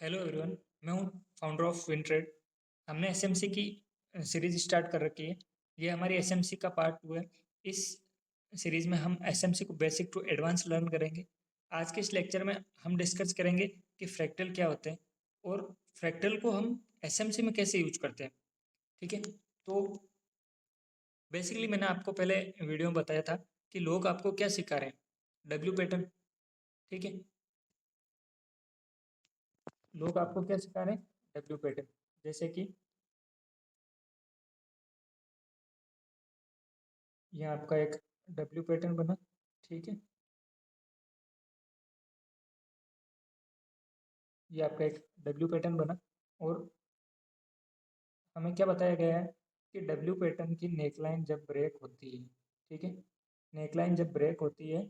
Hello everyone. मैं हूं founder of विनट्रेड। हमने एसएमसी की सीरीज स्टार्ट कर रखी है। ये हमारी एसएमसी का पार्ट 2 है। इस सीरीज में हम एसएमसी को बेसिक टू एडवांस लर्न करेंगे। आज के इस लेक्चर में हम डिस्कस करेंगे कि फ्रैक्टल क्या होते हैं और फ्रैक्टल को हम एसएमसी में कैसे यूज करते हैं। ठीक है। तो बेसिकली मैंने आपको पहले वीडियो में बताया था कि लोग आपको क्या सिखा रहे हैं, डब्ल्यू पैटर्न। ठीक है। लोग आपको क्या सिखा रहे हैं, डब्ल्यू पैटर्न। जैसे कि ये आपका एक डब्ल्यू पैटर्न बना। ठीक है। ये आपका एक डब्ल्यू पैटर्न बना और हमें क्या बताया गया है कि डब्ल्यू पैटर्न की नेकलाइन जब ब्रेक होती है, ठीक है, नेकलाइन जब ब्रेक होती है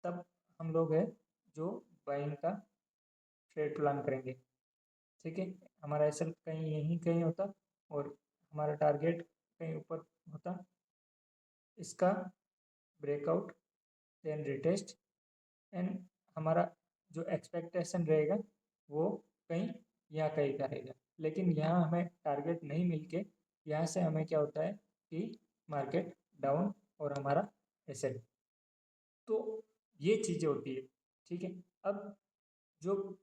तब हम लोग है जो बाइंग का ट्रेड प्लान करेंगे। ठीक है। हमारा एसएल कहीं यहीं कहीं होता और हमारा टारगेट कहीं ऊपर होता। इसका ब्रेकआउट, देन रिटेस्ट, एंड हमारा जो एक्सपेक्टेशन रहेगा वो कहीं यहाँ कहीं का रहेगा। लेकिन यहाँ हमें टारगेट नहीं मिलके यहाँ से हमें क्या होता है कि मार्केट डाउन और हमारा एसेट। तो ये चीज़ें होती है। ठीक है। अब जो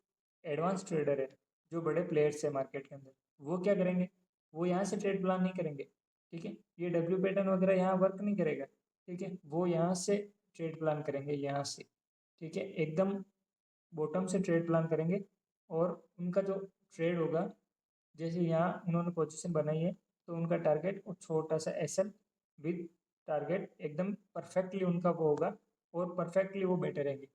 एडवांस ट्रेडर है, जो बड़े प्लेयर्स है मार्केट के अंदर, वो क्या करेंगे, वो यहाँ से ट्रेड प्लान नहीं करेंगे। ठीक है। ये डब्ल्यू पैटर्न वगैरह यहाँ वर्क नहीं करेगा। ठीक है। वो यहाँ से ट्रेड प्लान करेंगे, यहाँ से। ठीक है। एकदम बॉटम से ट्रेड प्लान करेंगे और उनका जो ट्रेड होगा, जैसे यहाँ उन्होंने पोजीशन बनाई है तो उनका टारगेट वो छोटा सा एसएल विद टारगेट एकदम परफेक्टली उनका वो होगा और परफेक्टली वो बैठे रहेंगे।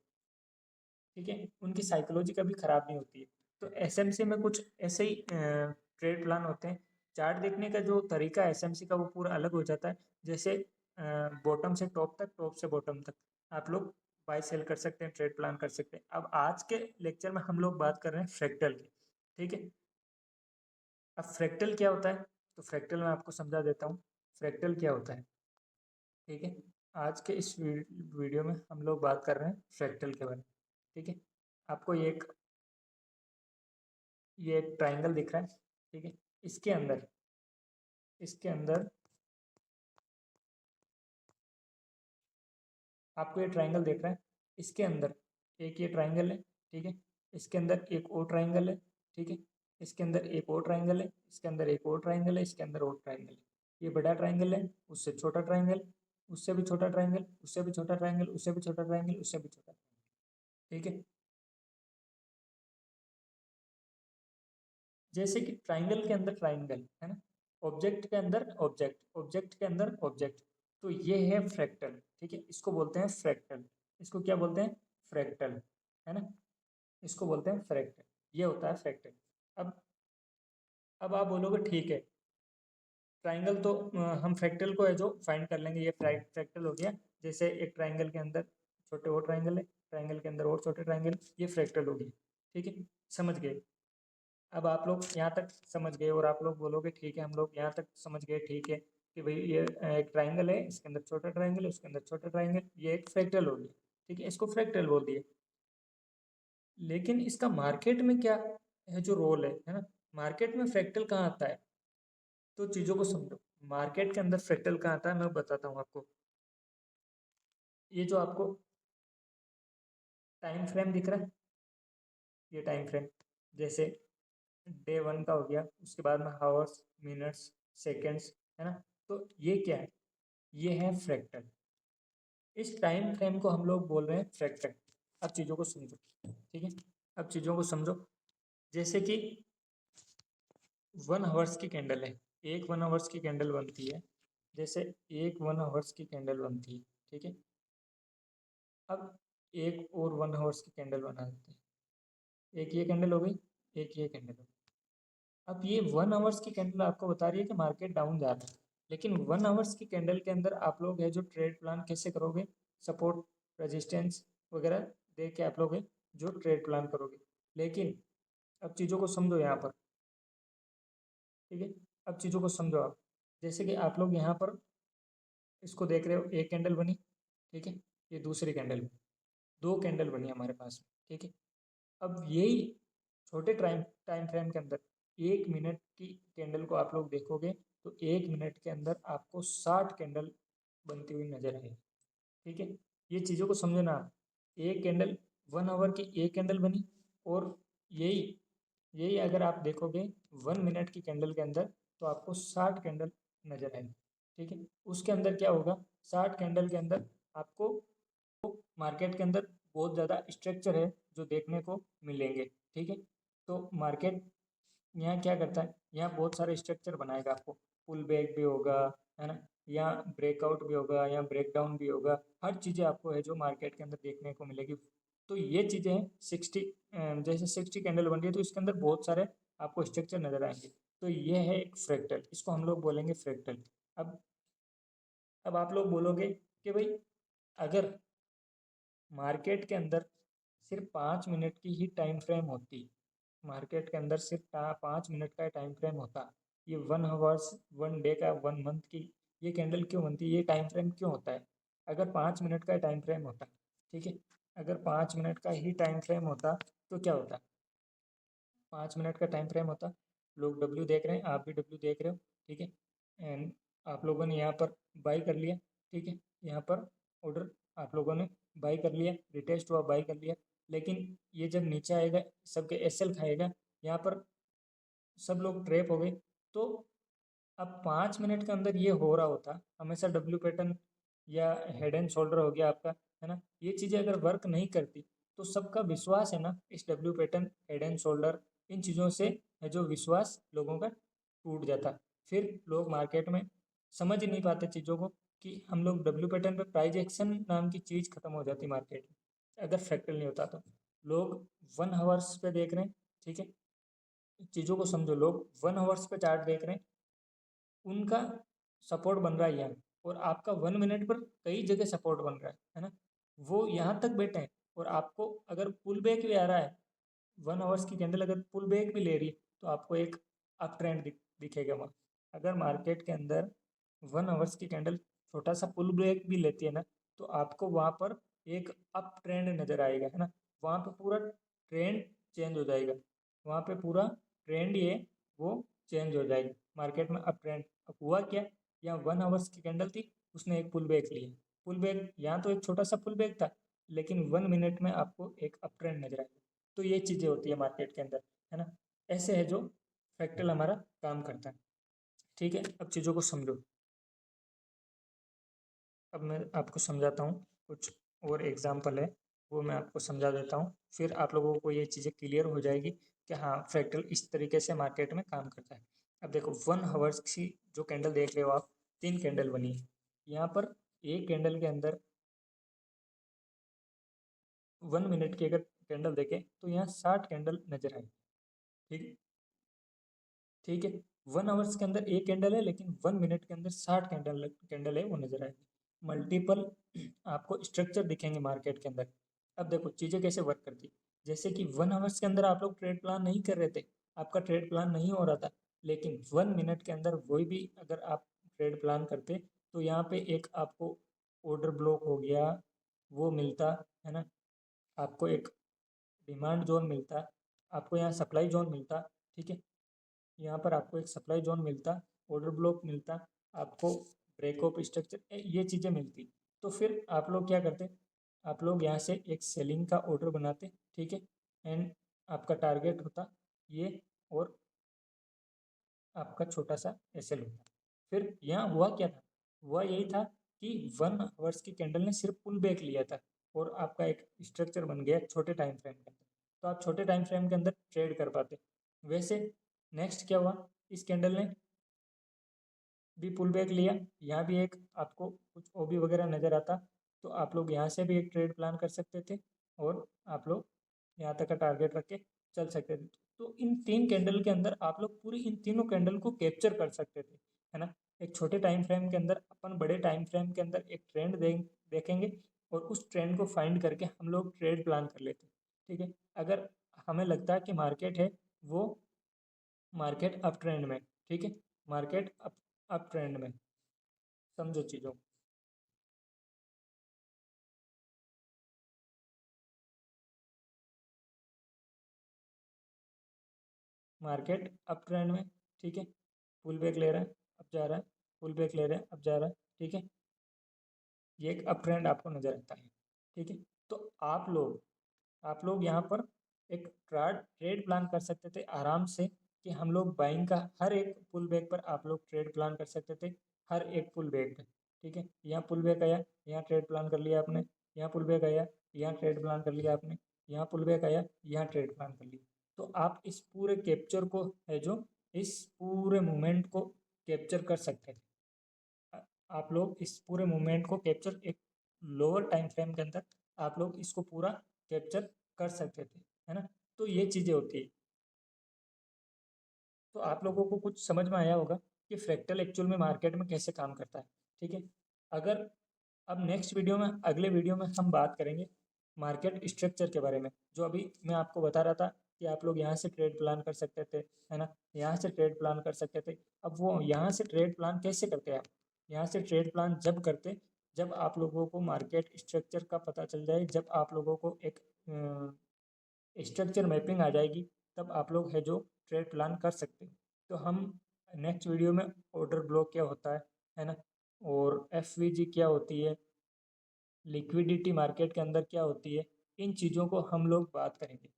ठीक है। उनकी साइकोलॉजी कभी खराब नहीं होती है। तो एसएमसी में कुछ ऐसे ही ट्रेड प्लान होते हैं। चार्ट देखने का जो तरीका है एसएमसी का वो पूरा अलग हो जाता है। जैसे बॉटम से टॉप तक, टॉप से बॉटम तक आप लोग बाय सेल कर सकते हैं, ट्रेड प्लान कर सकते हैं। अब आज के लेक्चर में हम लोग बात कर रहे हैं फ्रैक्टल की। ठीक है। अब फ्रैक्टल क्या होता है, तो फ्रैक्टल मैं आपको समझा देता हूँ फ्रैक्टल क्या होता है। ठीक है। आज के इस वीडियो में हम लोग बात कर रहे हैं फ्रैक्टल के बारे में। ठीक है। आपको ये एक ट्राइंगल दिख रहा है। ठीक है। इसके अंदर इसके अंदर आपको ये ट्राइंगल दिख रहा है। इसके अंदर एक ये ट्राइंगल है। ठीक है। इसके अंदर एक और ट्राइंगल है। ठीक है। इसके अंदर एक और ट्राइंगल है, इसके अंदर एक और ट्राइंगल है, इसके अंदर और ट्राइंगल है। ये बड़ा ट्राइंगल है, उससे छोटा ट्राइंगल, उससे भी छोटा ट्राइंगल, उससे भी छोटा ट्राइंगल, उससे भी छोटा ट्राइंगल, उससे भी छोटा ट्राइंगल। ठीक है। जैसे कि ट्राइंगल के अंदर ट्राइंगल है ना, ऑब्जेक्ट के अंदर ऑब्जेक्ट, ऑब्जेक्ट के अंदर ऑब्जेक्ट। तो ये है फ्रैक्टल। ठीक है। इसको बोलते हैं फ्रैक्टल। इसको क्या बोलते हैं, फ्रैक्टल, है ना। इसको बोलते हैं फ्रैक्टल। ये होता है फ्रैक्टल। अब अब आप बोलोगे ठीक है, ट्राइंगल तो हम फ्रैक्टल को है जो फाइंड कर लेंगे, ये फ्रैक्टल हो गया। जैसे एक ट्राइंगल के अंदर छोटे और ट्राइंगल है, ट्राइंगल के अंदर और छोटे ट्राइंगल, ये फ्रैक्टल हो गया। ठीक है। समझ गए। अब आप लोग यहाँ तक समझ गए और आप लोग बोलोगे ठीक है, हम लोग यहाँ तक समझ गए। ठीक है कि भाई ये एक ट्राइंगल है, इसके अंदर छोटा ट्राइंगल है, उसके अंदर छोटा ट्राइंगल, ये एक फ्रैक्टल हो गया। ठीक है। इसको फ्रैक्टल बोल दिए। लेकिन इसका मार्केट में क्या है जो रोल है ना, मार्केट में फ्रैक्टल कहाँ आता है, तो चीजों को समझो। मार्केट के अंदर फ्रैक्टल कहाँ आता है मैं बताता हूँ आपको। ये जो आपको टाइम फ्रेम दिख रहा है, ये टाइम फ्रेम जैसे डे वन का हो गया, उसके बाद में हावर्स, मिनट्स, सेकेंड्स, है ना। तो ये क्या है, ये है फ्रैक्टल। इस टाइम फ्रेम को हम लोग बोल रहे हैं फ्रैक्टल। अब चीज़ों को समझो। ठीक है। अब चीज़ों को समझो। जैसे कि 1 आवर्स की कैंडल है, एक 1 आवर्स की कैंडल बनती है। जैसे एक 1 आवर्स की कैंडल बनती है। ठीक है। अब एक और 1 आवर्स की कैंडल बना देते हैं। एक ये कैंडल हो गई, एक ये कैंडल हो गई। अब ये 1 आवर्स की कैंडल आपको बता रही है कि मार्केट डाउन जा रहा है। लेकिन 1 आवर्स की कैंडल के अंदर आप लोग है जो ट्रेड प्लान कैसे करोगे, सपोर्ट, रेजिस्टेंस वगैरह देख के आप लोग है जो ट्रेड प्लान करोगे। लेकिन अब चीज़ों को समझो यहाँ पर। ठीक है। अब चीज़ों को समझो आप। जैसे कि आप लोग यहाँ पर इसको देख रहे हो, एक कैंडल बनी। ठीक है। ये दूसरी कैंडल बनी, दो कैंडल बनी हमारे पास में। ठीक है। अब यही छोटे टाइम टाइम फ्रेम के अंदर 1 मिनट की कैंडल को आप लोग देखोगे तो 1 मिनट के अंदर आपको 60 कैंडल बनती हुई नजर आएगी। ठीक है, ये चीज़ों को समझना। एक कैंडल 1 आवर की एक कैंडल बनी, और यही यही अगर आप देखोगे 1 मिनट की कैंडल के अंदर तो आपको 60 कैंडल नजर आएगी। ठीक है, उसके अंदर क्या होगा, 60 कैंडल के अंदर आपको मार्केट के अंदर बहुत ज़्यादा स्ट्रक्चर है जो देखने को मिलेंगे। ठीक है, तो मार्केट यहाँ क्या करता है, यहाँ बहुत सारे स्ट्रक्चर बनाएगा आपको। पुल बैक भी होगा, है ना, यहाँ ब्रेकआउट भी होगा, यहाँ ब्रेकडाउन भी होगा। हर चीज़ें आपको है जो मार्केट के अंदर देखने को मिलेगी। तो ये चीज़ें हैं 60, जैसे 60 कैंडल बन रही है तो इसके अंदर बहुत सारे आपको स्ट्रक्चर नजर आएंगे। तो ये है एक फ्रैक्टल, इसको हम लोग बोलेंगे फ्रैक्टल। अब अब आप लोग बोलोगे कि भाई अगर मार्केट के अंदर सिर्फ 5 मिनट की ही टाइम फ्रेम होती, मार्केट के अंदर सिर्फ 5 मिनट का टाइम फ्रेम होता, ये 1 आवर्स 1 डे का 1 मंथ की ये कैंडल क्यों बनती है, ये टाइम फ्रेम क्यों होता है? अगर 5 मिनट का टाइम फ्रेम होता, ठीक है, अगर 5 मिनट का ही टाइम फ्रेम होता तो क्या होता, 5 मिनट का टाइम फ्रेम होता, लोग डब्ल्यू देख रहे हैं, आप भी डब्ल्यू देख रहे हो, ठीक है, एंड आप लोगों ने यहाँ पर बाई कर लिया, ठीक है, यहाँ पर ऑर्डर आप लोगों ने बाई कर लिया, रिटेस्ट हुआ, बाई कर लिया, लेकिन ये जब नीचे आएगा सबके एसएल खाएगा, यहाँ पर सब लोग ट्रैप हो गए। तो अब 5 मिनट के अंदर ये हो रहा होता, हमेशा डब्ल्यू पैटर्न या हेड एंड शोल्डर हो गया आपका, है ना, ये चीज़ें अगर वर्क नहीं करती तो सबका विश्वास है ना इस W pattern head and shoulder इन चीज़ों से है जो विश्वास लोगों का टूट जाता। फिर लोग मार्केट में समझ ही नहीं पाते चीज़ों को कि हम लोग डब्ल्यू पैटर्न पे प्राइज एक्शन नाम की चीज़ खत्म हो जाती मार्केट में अगर फ्रैक्टल नहीं होता तो। लोग 1 आवर्स पे देख रहे हैं, ठीक है, चीज़ों को समझो, लोग 1 आवर्स पे चार्ट देख रहे हैं, उनका सपोर्ट बन रहा है यहाँ, और आपका 1 मिनट पर कई जगह सपोर्ट बन रहा है ना, वो यहाँ तक बैठे हैं, और आपको अगर पुल बैक भी आ रहा है, 1 आवर्स की कैंडल अगर पुल बैक भी ले रही है तो आपको एक अप ट्रेंड दिखेगा वहाँ। अगर मार्केट के अंदर 1 आवर्स की कैंडल छोटा सा पुल बैक भी लेती है ना तो आपको वहाँ पर एक अप ट्रेंड नजर आएगा, है ना, वहाँ पे पूरा ट्रेंड चेंज हो जाएगा, वहाँ पे पूरा ट्रेंड ये वो चेंज हो जाएगी मार्केट में अप ट्रेंड। अब हुआ क्या, यहाँ 1 आवर्स की कैंडल थी, उसने एक पुल बैक लिया, पुल बैक यहाँ तो एक छोटा सा पुल बैक था, लेकिन 1 मिनट में आपको एक अप ट्रेंड नजर आएगा। तो ये चीज़ें होती है मार्केट के अंदर, है ना, ऐसे है जो फ्रैक्टल हमारा काम करता है। ठीक है, अब चीज़ों को समझो। अब मैं आपको समझाता हूँ, कुछ और एग्जाम्पल है वो मैं आपको समझा देता हूँ, फिर आप लोगों को ये चीज़ें क्लियर हो जाएगी कि हाँ फ्रैक्टल इस तरीके से मार्केट में काम करता है। अब देखो 1 आवर्स की जो कैंडल देख रहे हो आप, 3 कैंडल बनी है, यहाँ पर एक कैंडल के अंदर 1 मिनट की अगर कैंडल देखें तो यहाँ 60 कैंडल नजर आए। ठीक, ठीक है, 1 आवर्स के अंदर एक कैंडल है, लेकिन 1 मिनट के अंदर 60 कैंडल कैंडल है वो नजर आएगी। मल्टीपल आपको स्ट्रक्चर दिखेंगे मार्केट के अंदर। अब देखो चीज़ें कैसे वर्क करती है, जैसे कि 1 आवर्स के अंदर आप लोग ट्रेड प्लान नहीं कर रहे थे, आपका ट्रेड प्लान नहीं हो रहा था, लेकिन 1 मिनट के अंदर वही भी अगर आप ट्रेड प्लान करते तो यहाँ पे एक आपको ऑर्डर ब्लॉक हो गया वो मिलता, है ना, आपको एक डिमांड जोन मिलता, आपको यहाँ सप्लाई जोन मिलता, ठीक है, यहाँ पर आपको एक सप्लाई जोन मिलता, ऑर्डर ब्लॉक मिलता, आपको ब्रेकअप स्ट्रक्चर ये चीज़ें मिलती। तो फिर आप लोग क्या करते, आप लोग यहाँ से एक सेलिंग का ऑर्डर बनाते, ठीक है, एंड आपका टारगेट होता ये, और आपका छोटा सा एसएल होता। फिर यहाँ हुआ क्या था, हुआ यही था कि 1 आवर्स की कैंडल ने सिर्फ पुल बैक लिया था, और आपका एक स्ट्रक्चर बन गया छोटे टाइम फ्रेम के अंदर, तो आप छोटे टाइम फ्रेम के अंदर ट्रेड कर पाते। वैसे नेक्स्ट क्या हुआ, इस कैंडल ने भी पुल बैक लिया, यहाँ भी एक आपको कुछ ओबी वगैरह नज़र आता, तो आप लोग यहाँ से भी एक ट्रेड प्लान कर सकते थे, और आप लोग यहाँ तक का टारगेट रख के चल सकते थे। तो इन 3 कैंडल के अंदर आप लोग पूरी इन तीनों कैंडल को कैप्चर कर सकते थे, है ना। एक छोटे टाइम फ्रेम के अंदर अपन बड़े टाइम फ्रेम के अंदर एक ट्रेंड देखेंगे, और उस ट्रेंड को फाइंड करके हम लोग ट्रेड प्लान कर लेते, ठीक है। अगर हमें लगता है कि मार्केट है वो मार्केट अप ट्रेंड में, ठीक है, मार्केट अप ट्रेंड में, समझो चीज़ों को। मार्केट अप ट्रेंड में, ठीक है, पुल बैक ले रहा है, अब जा रहा है, पुल बैक ले रहा है, अब जा रहा है, ठीक है, ये एक अप ट्रेंड आपको नजर आता है, ठीक है। तो आप लोग यहाँ पर एक ट्रेड प्लान कर सकते थे आराम से, कि हम लोग बाइंग का हर एक पुल बैक पर आप लोग ट्रेड प्लान कर सकते थे, हर एक पुल बैक पे, ठीक है। यहाँ पुल बैक आया, यहाँ ट्रेड प्लान कर लिया आपने, यहाँ पुल बैक आया, यहाँ ट्रेड प्लान कर लिया आपने, यहाँ पुल बैक आया, यहाँ ट्रेड प्लान कर लिया। तो आप इस पूरे कैप्चर को है जो, इस पूरे मूवमेंट को कैप्चर कर सकते थे। आप लोग इस पूरे मूवमेंट को कैप्चर एक लोअर टाइम फ्रेम के अंदर आप लोग इसको पूरा कैप्चर कर सकते थे, है ना। तो ये चीज़ें होती है। तो आप लोगों को कुछ समझ में आया होगा कि फ्रैक्टल एक्चुअल में मार्केट में कैसे काम करता है, ठीक है। अगर अब नेक्स्ट वीडियो में, अगले वीडियो में हम बात करेंगे मार्केट स्ट्रक्चर के बारे में, जो अभी मैं आपको बता रहा था कि आप लोग यहाँ से ट्रेड प्लान कर सकते थे, है ना, यहाँ से ट्रेड प्लान कर सकते थे। अब वो यहाँ से ट्रेड प्लान कैसे करते हैं आप, यहाँ से ट्रेड प्लान जब करते, जब आप लोगों को मार्केट स्ट्रक्चर का पता चल जाए, जब आप लोगों को एक स्ट्रक्चर मैपिंग आ जाएगी, तब आप लोग है जो ट्रेड प्लान कर सकते हो। तो हम नेक्स्ट वीडियो में ऑर्डर ब्लॉक क्या होता है ना, और एफ क्या होती है, लिक्विडिटी मार्केट के अंदर क्या होती है, इन चीज़ों को हम लोग बात करेंगे।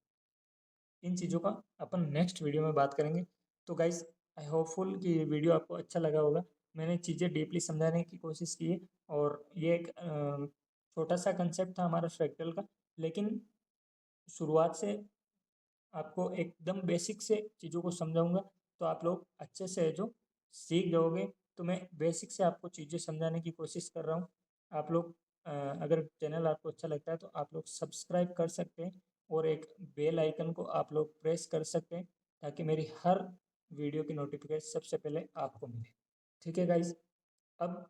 इन चीज़ों का अपन नेक्स्ट वीडियो में बात करेंगे। तो गाइस, आई होपफुल कि ये वीडियो आपको अच्छा लगा होगा। मैंने चीज़ें डीपली समझाने की कोशिश की है, और ये एक छोटा सा कंसेप्ट था हमारा फ्रैक्टल का, लेकिन शुरुआत से आपको एकदम बेसिक से चीज़ों को समझाऊंगा, तो आप लोग अच्छे से जो सीख जाओगे। तो मैं बेसिक से आपको चीज़ें समझाने की कोशिश कर रहा हूँ। आप लोग अगर चैनल आपको अच्छा लगता है तो आप लोग सब्सक्राइब कर सकते हैं, और एक बेल आइकन को आप लोग प्रेस कर सकते हैं, ताकि मेरी हर वीडियो की नोटिफिकेशन सबसे पहले आपको मिले। ठीक है गाइज, अब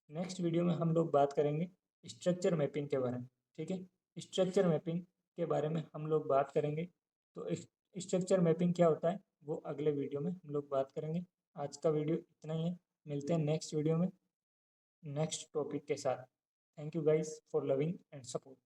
नेक्स्ट वीडियो में हम लोग बात करेंगे स्ट्रक्चर मैपिंग के बारे में, ठीक है। स्ट्रक्चर मैपिंग के बारे में हम लोग बात करेंगे। तो स्ट्रक्चर मैपिंग क्या होता है वो अगले वीडियो में हम लोग बात करेंगे। आज का वीडियो इतना ही है, मिलते हैं नेक्स्ट वीडियो में नेक्स्ट टॉपिक के साथ। Thank you guys for loving and support.